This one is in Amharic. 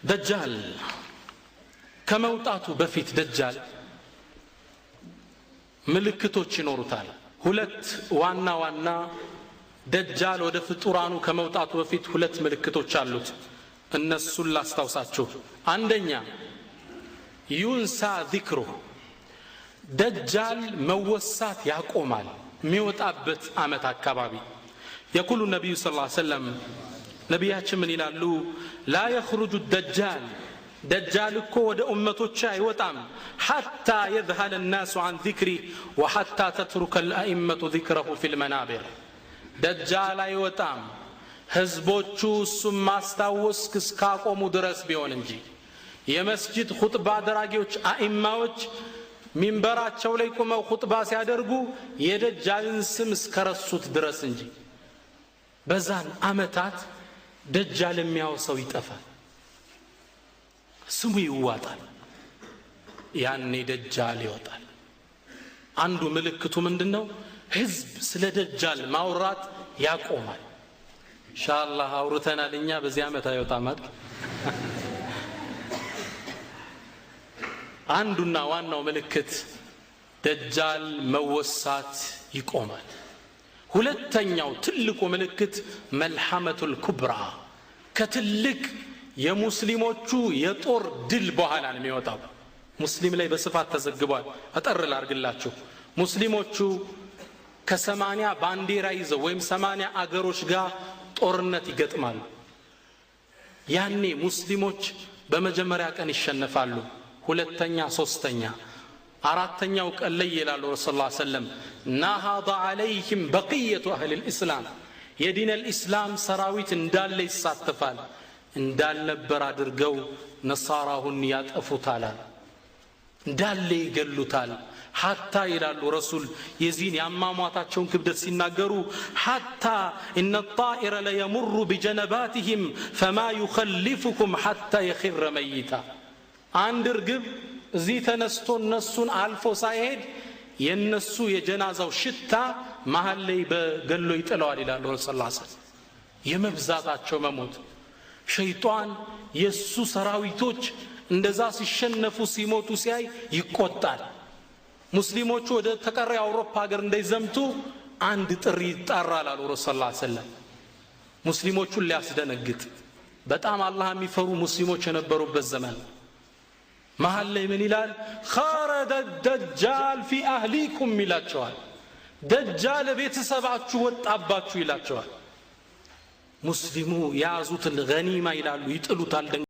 ደጃል ከመውጣቱ በፊት ደጃል ምልክቶች ይኖሩታል። ሁለት ዋና ዋና ደጃል ወደ ፍጡራኑ ከመውጣቱ በፊት ሁለት ምልክቶች አሉት። እነሱን ላስታውሳችሁ። አንደኛ ዩንሳ ዚክሩ፣ ደጃል መወሳት ያቆማል የሚወጣበት አመት አካባቢ። የቁሉ ነቢዩ ሰለላሁ ዐለይሂ ወሰለም ነቢያችን ምን ይላሉ? ላ የኽሩጁ ደጃል፣ ደጃል እኮ ወደ ኡመቶች አይወጣም ሐታ የዝሀለ ናሱ አን ዚክሪ ወሐታ ተትሩከ ልአኢመቱ ዚክረሁ ፊል መናቢር። ደጃል አይወጣም ህዝቦቹ እሱም ማስታወስ እስካቆሙ ድረስ ቢሆን እንጂ። የመስጂድ ኹጥባ አድራጊዎች አኢማዎች ሚንበራቸው ላይ ቆመው ኹጥባ ሲያደርጉ የደጃልን ስም እስከረሱት ድረስ እንጂ። በዛን አመታት ደጃል የሚያወሰው ይጠፋል፣ ስሙ ይዋጣል። ያኔ ደጃል ይወጣል። አንዱ ምልክቱ ምንድነው? ህዝብ ስለ ደጃል ማውራት ያቆማል። ኢንሻአላህ አውርተናል እኛ በዚህ አመት አይወጣም አይደል? አንዱና ዋናው ምልክት ደጃል መወሳት ይቆማል። ሁለተኛው ትልቁ ምልክት መልሐመቱል ኩብራ፣ ከትልቅ የሙስሊሞቹ የጦር ድል በኋላ ነው የሚወጣው። ሙስሊም ላይ በስፋት ተዘግቧል። አጠር ላርግላችሁ። ሙስሊሞቹ ከ80 ባንዲራ ይዘው ወይም 80 አገሮች ጋር ጦርነት ይገጥማሉ። ያኔ ሙስሊሞች በመጀመሪያ ቀን ይሸነፋሉ። ሁለተኛ፣ ሶስተኛ፣ አራተኛው ቀን ላይ ይላሉ ረሱላህ ሰለላሁ ዐለይሂ ወሰለም ናሃض عليهم بقيه اهل الاسلام፣ የዲን الاسلام ሰራዊት እንዳለ ይሳተፋል። እንዳልነበር አድርገው ነሳራሁን ያጠፉታል፣ እንዳለ ይገሉታል። ሐታ ይላሉ ረሱል የዚህን ያማሟታቸውን ክብደት ሲናገሩ ሐታ ان الطائر لا يمر بجنباتهم فما يخلفكم حتى يخر ميتا። አንድ እርግብ እዚህ ተነስቶ እነሱን አልፎ ሳይሄድ የነሱ የጀናዛው ሽታ መሃል ላይ በገሎ ይጥለዋል ይላሉ ረሱል ሰለላሁ ዐለይሂ ወሰለም። የመብዛታቸው መሞት ሸይጣን የሱ ሰራዊቶች እንደዛ ሲሸነፉ ሲሞቱ ሲያይ ይቆጣል። ሙስሊሞቹ ወደ ተቀረው የአውሮፓ ሀገር እንዳይዘምቱ አንድ ጥሪ ይጣራል አሉ ረሱል ሰለላሁ ዐለይሂ ወሰለም። ሙስሊሞቹን ሊያስደነግጥ በጣም አላህ የሚፈሩ ሙስሊሞች የነበሩበት ዘመን መሃል ላይ ምን ይላል? ኸረደ ደጃል ፊ አህሊኩም ይላቸዋል። ደጃል ቤተሰባችሁ ወጣባችሁ ይላቸዋል። ሙስሊሙ የያዙትን ገኒማ ይላሉ ይጥሉታል።